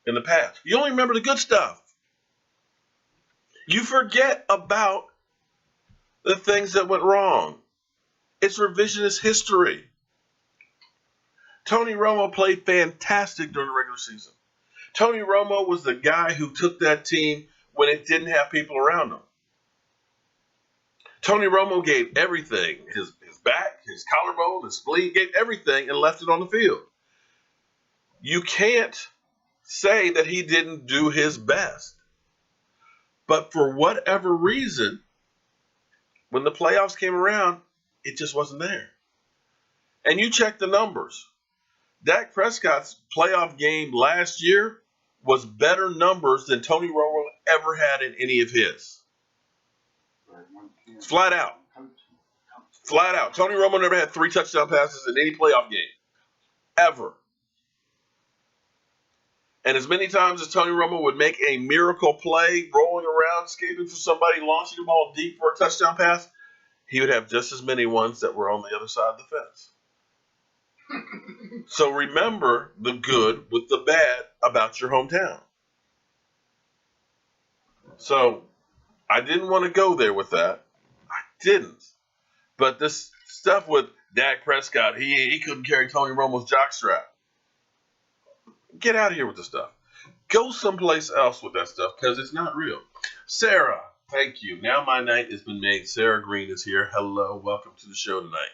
in the past. You only remember the good stuff. You forget about the things that went wrong. It's revisionist history. Tony Romo played fantastic during the regular season. Tony Romo was the guy who took that team when it didn't have people around him. Tony Romo gave everything, his back, his collarbone, his spleen, gave everything and left it on the field. You can't say that he didn't do his best. But for whatever reason, when the playoffs came around, it just wasn't there. And you check the numbers. Dak Prescott's playoff game last year was better numbers than Tony Romo ever had in any of his. Flat out. Flat out. Tony Romo never had 3 touchdown passes in any playoff game. Ever. And as many times as Tony Romo would make a miracle play, rolling around, escaping from somebody, launching the ball deep for a touchdown pass, he would have just as many ones that were on the other side of the fence. So remember the good with the bad about your hometown. So I didn't want to go there with that. I didn't. But this stuff with Dak Prescott, he couldn't carry Tony Romo's jockstrap. Get out of here with the stuff. Go someplace else with that stuff because it's not real. Sarah, thank you. Now my night has been made. Sarah Green is here. Hello. Welcome to the show tonight.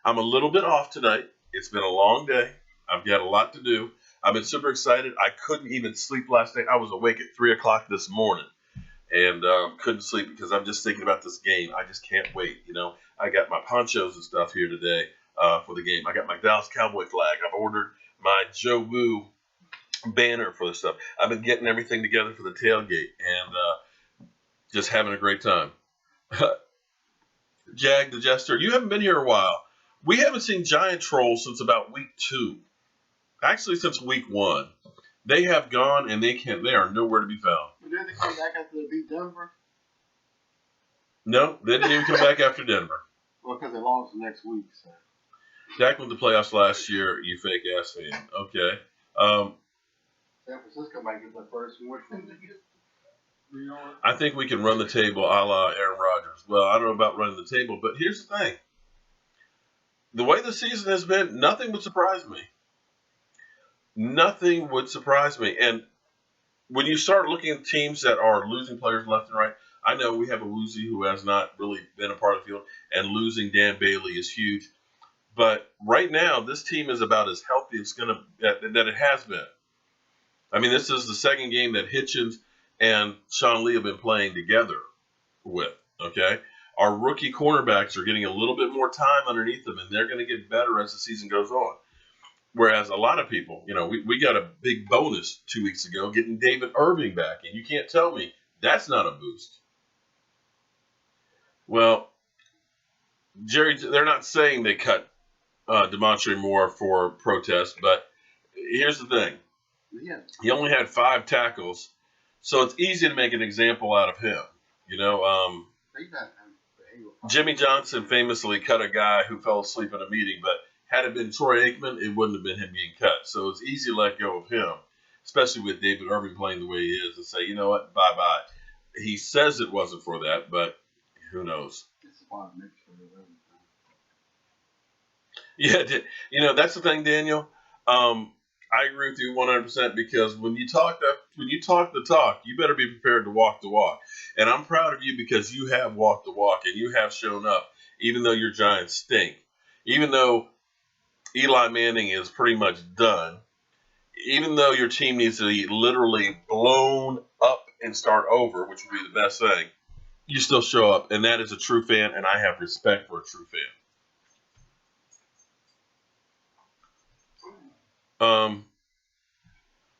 I'm a little bit off tonight. It's been a long day. I've got a lot to do. I've been super excited. I couldn't even sleep last night. I was awake at 3 o'clock this morning and couldn't sleep because I'm just thinking about this game. I just can't wait. I got my ponchos and stuff here today for the game. I got my Dallas Cowboy flag. I've ordered my Joe Woo banner for this stuff. I've been getting everything together for the tailgate and just having a great time. Jag the Jester, you haven't been here a while. We haven't seen giant trolls since about week 2. Actually, since week 1. They have gone and they are nowhere to be found. Did they come back after they beat Denver? No, they didn't even come back after Denver. Well, because they lost the next week. So. Dak went to the playoffs last year, you fake ass fan. Okay. San Francisco might get the first one. I think we can run the table a la Aaron Rodgers. Well, I don't know about running the table, but here's the thing. The way the season has been, nothing would surprise me. Nothing would surprise me. And when you start looking at teams that are losing players left and right, I know we have a Woozy who has not really been a part of the field, and losing Dan Bailey is huge. But right now, this team is about as healthy as that it has been. I mean, this is the second game that Hitchens and Sean Lee have been playing together with, okay? Our rookie cornerbacks are getting a little bit more time underneath them, and they're going to get better as the season goes on. Whereas a lot of people, we got a big bonus 2 weeks ago getting David Irving back, and you can't tell me that's not a boost. Well, Jerry, they're not saying they cut DeMontre Moore for protest, but here's the thing. Yeah. He only had 5 tackles, so it's easy to make an example out of him. They got him Jimmy Johnson famously cut a guy who fell asleep in a meeting, but had it been Troy Aikman, it wouldn't have been him being cut. So it's easy to let go of him, especially with David Irving playing the way he is, and say, you know what, bye-bye. He says it wasn't for that, but who knows? Yeah, that's the thing, Daniel. I agree with you 100% because when you talk the talk, you better be prepared to walk the walk. And I'm proud of you because you have walked the walk and you have shown up, even though your Giants stink, even though Eli Manning is pretty much done, even though your team needs to be literally blown up and start over, which would be the best thing. You still show up, and that is a true fan, and I have respect for a true fan.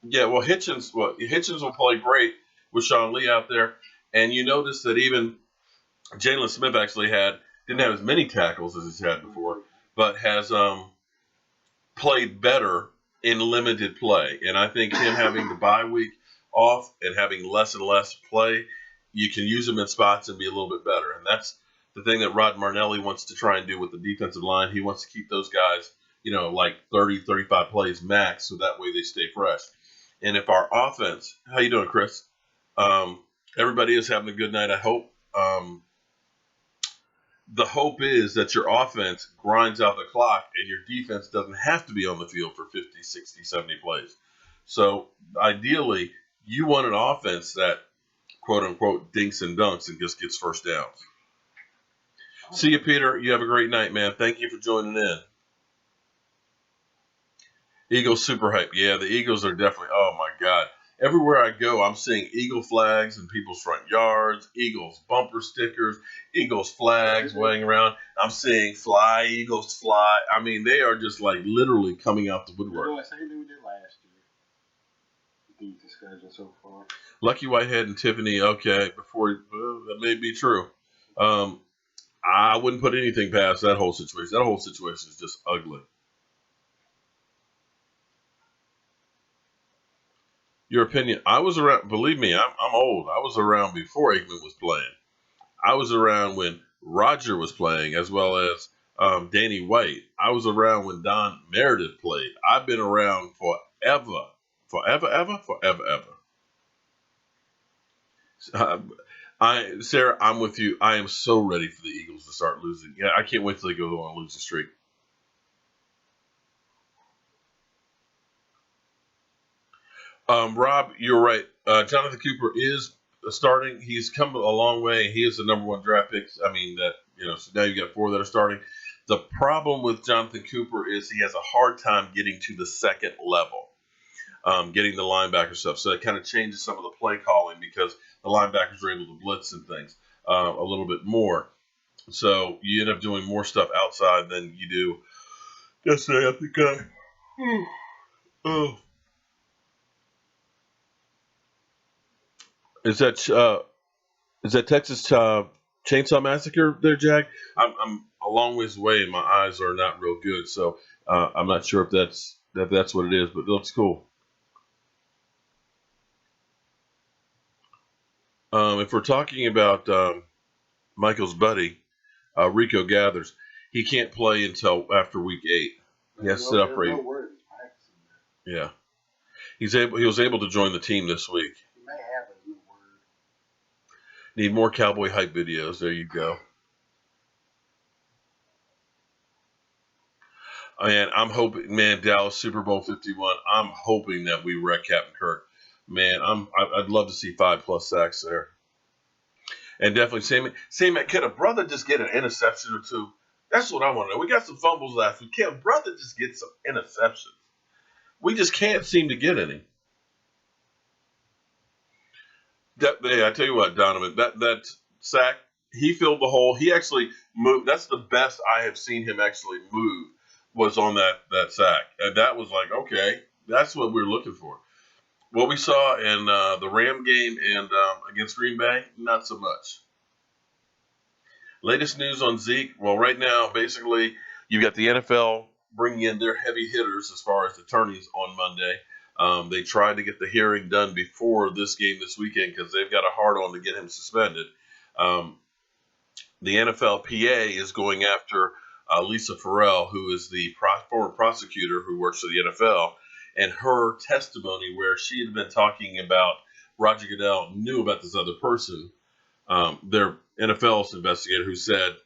Yeah, well, Hitchens will play great with Sean Lee out there, and you notice that even Jalen Smith actually didn't have as many tackles as he's had before, but has played better in limited play. And I think him having the bye week off and having less and less play, you can use him in spots and be a little bit better. And that's the thing that Rod Marnelli wants to try and do with the defensive line. He wants to keep those guys, like 30, 35 plays max, so that way they stay fresh. And if our offense, how you doing, Chris? Everybody is having a good night, I hope. The hope is that your offense grinds out the clock and your defense doesn't have to be on the field for 50, 60, 70 plays. So ideally, you want an offense that, quote unquote, dinks and dunks and just gets first downs. See you, Peter. You have a great night, man. Thank you for joining in. Eagles super hype. Yeah, the Eagles are definitely, oh my God. Everywhere I go, I'm seeing Eagle flags in people's front yards, Eagles bumper stickers, Eagles flags weighing around. I'm seeing fly, Eagles fly. I mean, they are just like literally coming out the woodwork. Doing the same thing we did last year. The schedule so far. Lucky Whitehead and Tiffany, okay, that may be true. I wouldn't put anything past that whole situation. That whole situation is just ugly. Your opinion. I was around, believe me, I'm old. I was around before Aikman was playing. I was around when Roger was playing, as well as Danny White. I was around when Don Meredith played. I've been around forever. Sarah, I'm with you. I am so ready for the Eagles to start losing. Yeah, I can't wait till they go on a losing streak. Rob, you're right. Jonathan Cooper is starting. He's come a long way. He is the number one draft pick. I mean, so now you got 4 that are starting. The problem with Jonathan Cooper is he has a hard time getting to the second level, getting the linebacker stuff. So it kind of changes some of the play calling because the linebackers are able to blitz and things a little bit more. So you end up doing more stuff outside than you do. Yesterday, I think Is that Texas Chainsaw Massacre there, Jack? I'm a long ways away and my eyes are not real good, so I'm not sure if that's what it is, but it looks cool. If we're talking about Michael's buddy, Rico Gathers, he can't play until after week 8. He has to sit up for 8. Yeah, he was able to join the team this week. He may have it. Need more cowboy hype videos. There you go. And I'm hoping, man, Dallas Super Bowl 51. I'm hoping that we wreck Captain Kirk. Man, I'd love to see 5+ sacks there. And definitely, same. Can a brother just get an interception or 2? That's what I want to know. We got some fumbles last week. Can a brother just get some interceptions? We just can't seem to get any. Hey, I tell you what, Donovan, that sack, he filled the hole. He actually moved. That's the best I have seen him actually move was on that sack. And that was like, okay, that's what we're looking for. What we saw in the Ram game and against Green Bay, not so much. Latest news on Zeke. Well, right now, basically, you've got the NFL bringing in their heavy hitters as far as attorneys on Monday. They tried to get the hearing done before this game this weekend because they've got a hard on to get him suspended. the NFLPA is going after Lisa Farrell, who is the former prosecutor who works for the NFL, and her testimony where she had been talking about Roger Goodell knew about this other person, their NFL investigator, who said,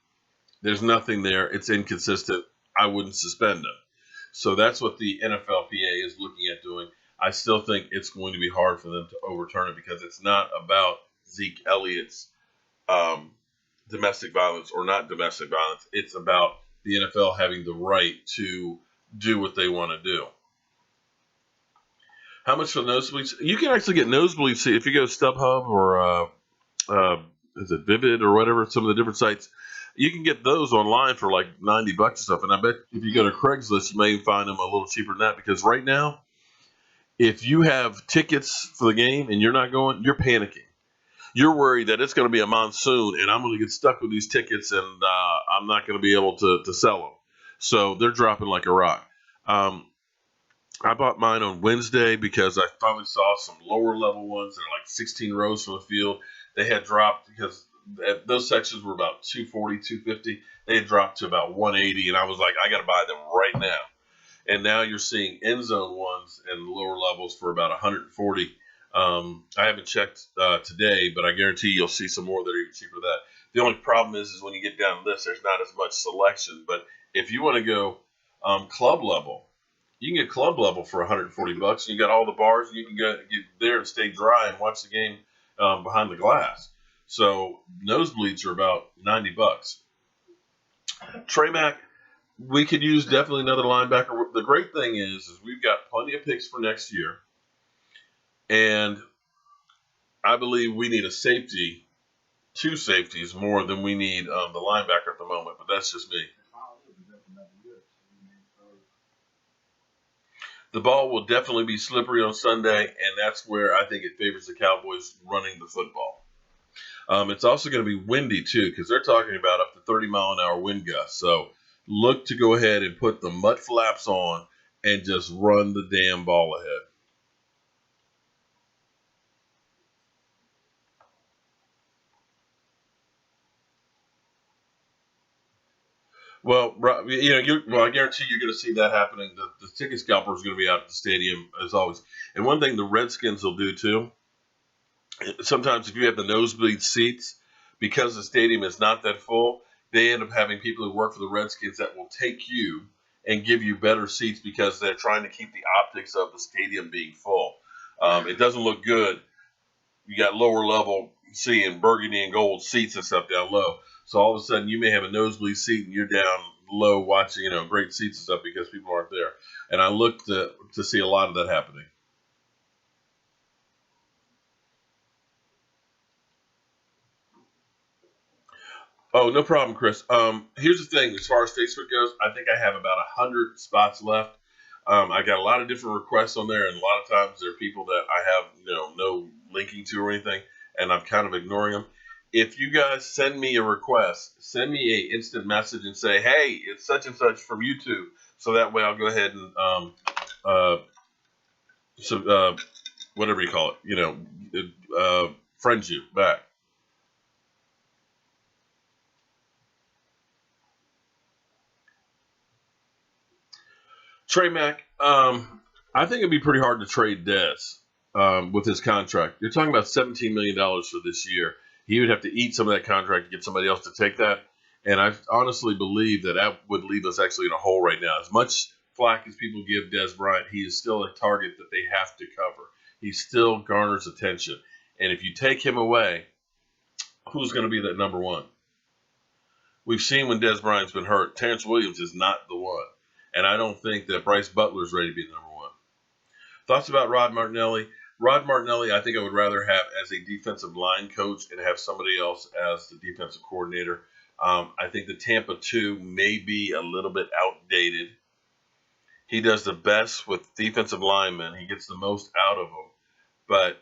there's nothing there, it's inconsistent, I wouldn't suspend him. So that's what the NFLPA is looking at doing. I still think it's going to be hard for them to overturn it because it's not about Zeke Elliott's domestic violence or not domestic violence. It's about the NFL having the right to do what they want to do. How much for nosebleeds? You can actually get nosebleeds if you go to StubHub or is it Vivid or whatever, some of the different sites. You can get those online for like $90 or stuff. And I bet if you go to Craigslist, you may find them a little cheaper than that, because right now, if you have tickets for the game and you're not going, you're panicking. You're worried that it's going to be a monsoon and I'm going to get stuck with these tickets and I'm not going to be able to sell them. So they're dropping like a rock. I bought mine on Wednesday because I finally saw some lower level ones that are like 16 rows from the field. They had dropped because those sections were about 240, 250. They had dropped to about 180, and I was like, I got to buy them right now. And now you're seeing end zone ones and lower levels for about 140. I haven't checked today, but I guarantee you'll see some more that are even cheaper than that. The only problem is when you get down to this, there's not as much selection. But if you want to go club level, you can get club level for $140. You got all the bars, and you can get there and stay dry and watch the game behind the glass. So nosebleeds are about $90. Trey Mack, we could use definitely another linebacker. The great thing is we've got plenty of picks for next year, and I believe we need a safety, 2 safeties more than we need the linebacker at the moment. But that's just me. The ball will definitely be slippery on Sunday, and that's where I think it favors the Cowboys running the football. It's also going to be windy, too, because they're talking about up to 30-mile-an-hour wind gusts. So look to go ahead and put the mud flaps on and just run the damn ball ahead. Well, I guarantee you're going to see that happening. The ticket scalpers are going to be out at the stadium, as always. And one thing the Redskins will do, too, sometimes if you have the nosebleed seats, because the stadium is not that full, they end up having people who work for the Redskins that will take you and give you better seats because they're trying to keep the optics of the stadium being full. It doesn't look good. You got lower level seeing burgundy and gold seats and stuff down low. So all of a sudden you may have a nosebleed seat and you're down low watching, great seats and stuff because people aren't there. And I look to see a lot of that happening. Oh, no problem, Chris. Here's the thing. As far as Facebook goes, I think I have about 100 spots left. I got a lot of different requests on there, and a lot of times there are people that I have no linking to or anything, and I'm kind of ignoring them. If you guys send me a request, send me a instant message and say, hey, it's such and such from YouTube. So that way I'll go ahead and whatever you call it, friend you back. Trey Mack, I think it'd be pretty hard to trade Dez with his contract. You're talking about $17 million for this year. He would have to eat some of that contract to get somebody else to take that. And I honestly believe that would leave us actually in a hole right now. As much flack as people give Dez Bryant, he is still a target that they have to cover. He still garners attention. And if you take him away, who's going to be that number one? We've seen when Dez Bryant's been hurt, Terrence Williams is not the one. And I don't think that Bryce Butler's ready to be the number one. Thoughts about Rod Martinelli? Rod Martinelli, I think I would rather have as a defensive line coach and have somebody else as the defensive coordinator. I think the Tampa 2 may be a little bit outdated. He does the best with defensive linemen. He gets the most out of them. But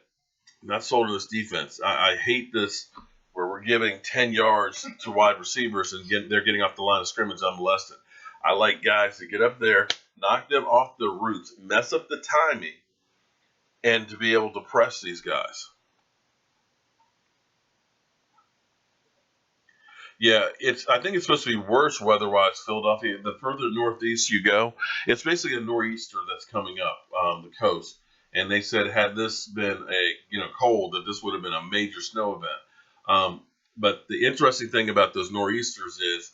I'm not sold on this defense. I hate this where we're giving 10 yards to wide receivers and they're getting off the line of scrimmage unmolested. I like guys to get up there, knock them off their roots, mess up the timing, and to be able to press these guys. Yeah, I think it's supposed to be worse weather-wise, Philadelphia. The further northeast you go, it's basically a nor'easter that's coming up the coast. And they said had this been cold, that this would have been a major snow event. But the interesting thing about those nor'easters is,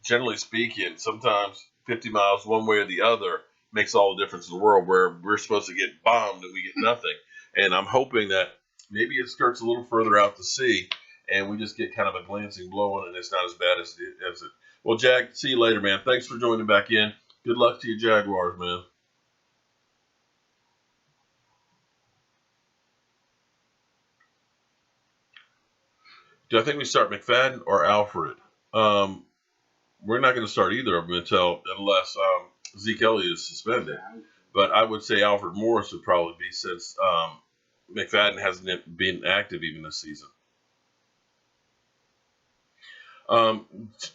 generally speaking, sometimes 50 miles one way or the other makes all the difference in the world. Where we're supposed to get bombed and we get nothing. And I'm hoping that maybe it skirts a little further out to sea and we just get kind of a glancing blowing, and it's not as bad as it. Well, Jack, see you later, man. Thanks for joining back in. Good luck to you, Jaguars, man. Do I think we start McFadden or Alfred? We're not going to start either of them unless Zeke Elliott is suspended. But I would say Alfred Morris would probably be, since McFadden hasn't been active even this season.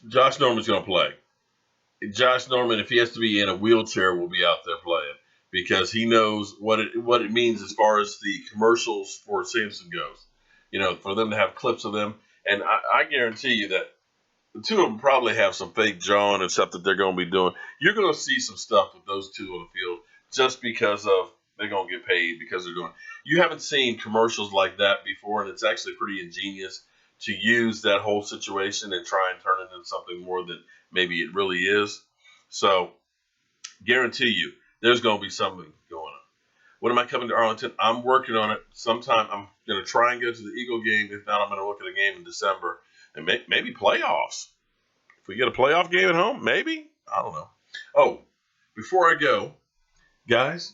Josh Norman's going to play. Josh Norman, if he has to be in a wheelchair, will be out there playing because he knows what it means as far as the commercials for Samson goes. For them to have clips of them. And I guarantee you that the two of them probably have some fake jawing and stuff that they're going to be doing. You're going to see some stuff with those two on the field just because of they're going to get paid because they're doing. You haven't seen commercials like that before, and it's actually pretty ingenious to use that whole situation and try and turn it into something more than maybe it really is. So, guarantee you, there's going to be something going on. When am I coming to Arlington? I'm working on it. Sometime I'm going to try and go to the Eagle game. If not, I'm going to look at a game in December. And maybe playoffs. If we get a playoff game at home, maybe. I don't know. Oh, before I go, guys,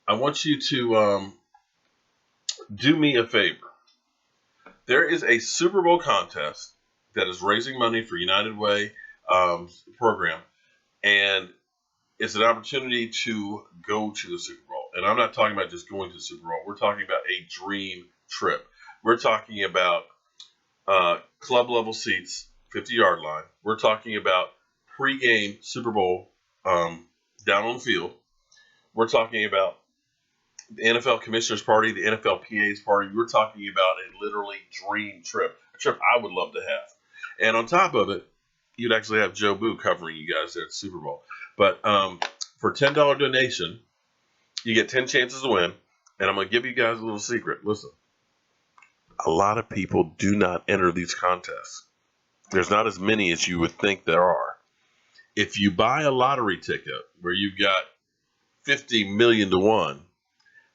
I want you to do me a favor. There is a Super Bowl contest that is raising money for United Way program, and it's an opportunity to go to the Super Bowl. And I'm not talking about just going to the Super Bowl. We're talking about a dream trip. We're talking about club level seats, 50-yard line. We're talking about pregame Super Bowl down on the field. We're talking about the NFL Commissioners Party, the NFL PA's party. We're talking about a literally dream trip, a trip I would love to have. And on top of it, you'd actually have Joe Boo covering you guys there at the Super Bowl. But for a $10 donation, you get 10 chances to win. And I'm going to give you guys a little secret. Listen, a lot of people do not enter these contests. There's not as many as you would think there are. If you buy a lottery ticket where you've got 50 million to 1,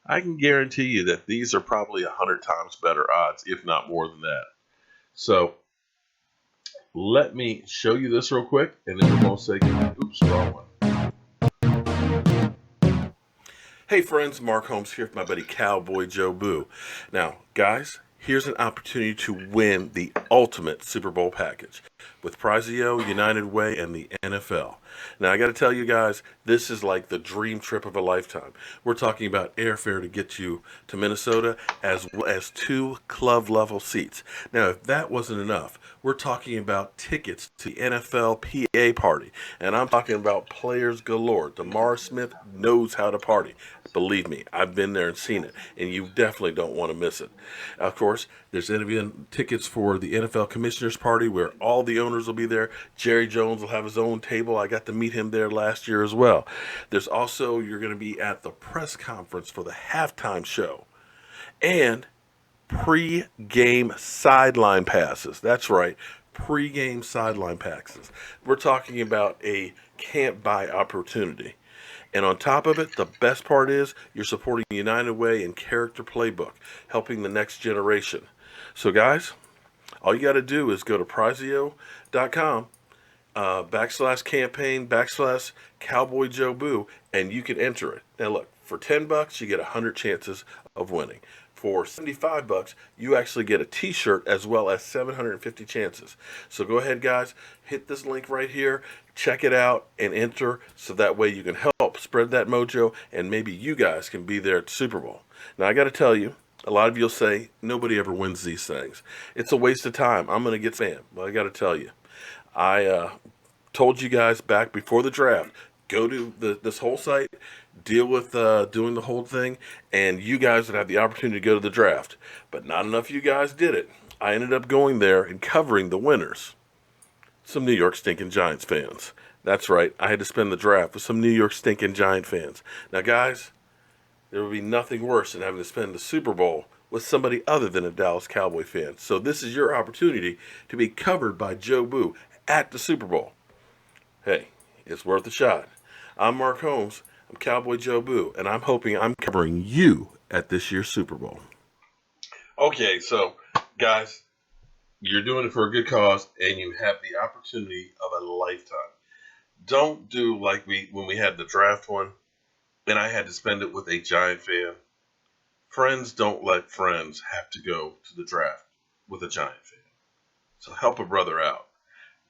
I can guarantee you that these are probably 100 times better odds, if not more than that. So let me show you this real quick, and then we're going to say, oops, wrong one. Hey friends, Mark Holmes here with my buddy Cowboy Joe Boo. Now, guys, here's an opportunity to win the ultimate Super Bowl package with Prizeo, United Way, and the NFL. Now, I got to tell you guys, this is like the dream trip of a lifetime. We're talking about airfare to get you to Minnesota, as well as 2 club-level seats. Now, if that wasn't enough, we're talking about tickets to the NFL PA party. And I'm talking about players galore. DeMar Smith knows how to party. Believe me, I've been there and seen it, and you definitely don't want to miss it. Of course, there's even tickets for the NFL Commissioners Party where all the owners will be there. Jerry Jones will have his own table. I got to meet him there last year as well. There's also, you're going to be at the press conference for the halftime show. And pre-game sideline passes. That's right, pre-game sideline passes. We're talking about a can't-buy opportunity. And on top of it, the best part is you're supporting United Way and Character Playbook, helping the next generation. So guys, all you got to do is go to Prizeo.com /campaign /Cowboy Joe Boo, and you can enter it. Now look, for $10 you get 100 chances of winning. For $75 you actually get a t-shirt as well as 750 chances. So go ahead guys, hit this link right here, check it out, and enter so that way you can help spread that mojo, and maybe you guys can be there at the Super Bowl. Now I got to tell you, a lot of you will say nobody ever wins these things. It's a waste of time. I'm going to get spam. Well, I got to tell you, I told you guys back before the draft, go to this whole site, deal with doing the whole thing, and you guys would have the opportunity to go to the draft. But not enough of you guys did it. I ended up going there and covering the winners. Some New York stinking Giants fans. That's right, I had to spend the draft with some New York stinking Giant fans. Now, guys, there would be nothing worse than having to spend the Super Bowl with somebody other than a Dallas Cowboy fan. So this is your opportunity to be covered by Joe Boo at the Super Bowl. Hey, it's worth a shot. I'm Mark Holmes. I'm Cowboy Joe Boo, and I'm hoping I'm covering you at this year's Super Bowl. Okay, so, guys, you're doing it for a good cause, and you have the opportunity of a lifetime. Don't do like when we had the draft one, and I had to spend it with a Giant fan. Friends don't let friends have to go to the draft with a Giant fan. So help a brother out.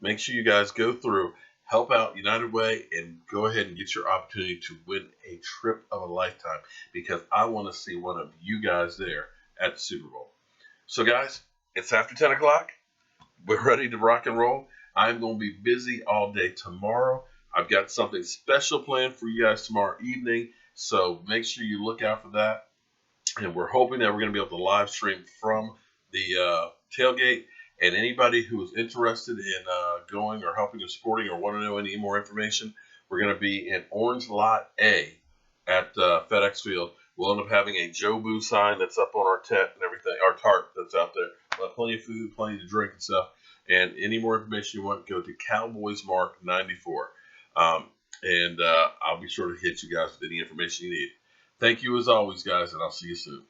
Make sure you guys go through, help out United Way, and go ahead and get your opportunity to win a trip of a lifetime, because I want to see one of you guys there at the Super Bowl. So, guys, it's after 10 o'clock. We're ready to rock and roll. I'm going to be busy all day tomorrow. I've got something special planned for you guys tomorrow evening, so make sure you look out for that. And we're hoping that we're going to be able to live stream from the tailgate. And anybody who is interested in going or helping or supporting or want to know any more information, we're going to be in Orange Lot A at FedEx Field. We'll end up having a Joe Boo sign that's up on our tent and everything, our tarp that's out there. We'll have plenty of food, plenty to drink and stuff. And any more information you want, go to Cowboys Mark 94. And I'll be sure to hit you guys with any information you need. Thank you as always, guys, and I'll see you soon.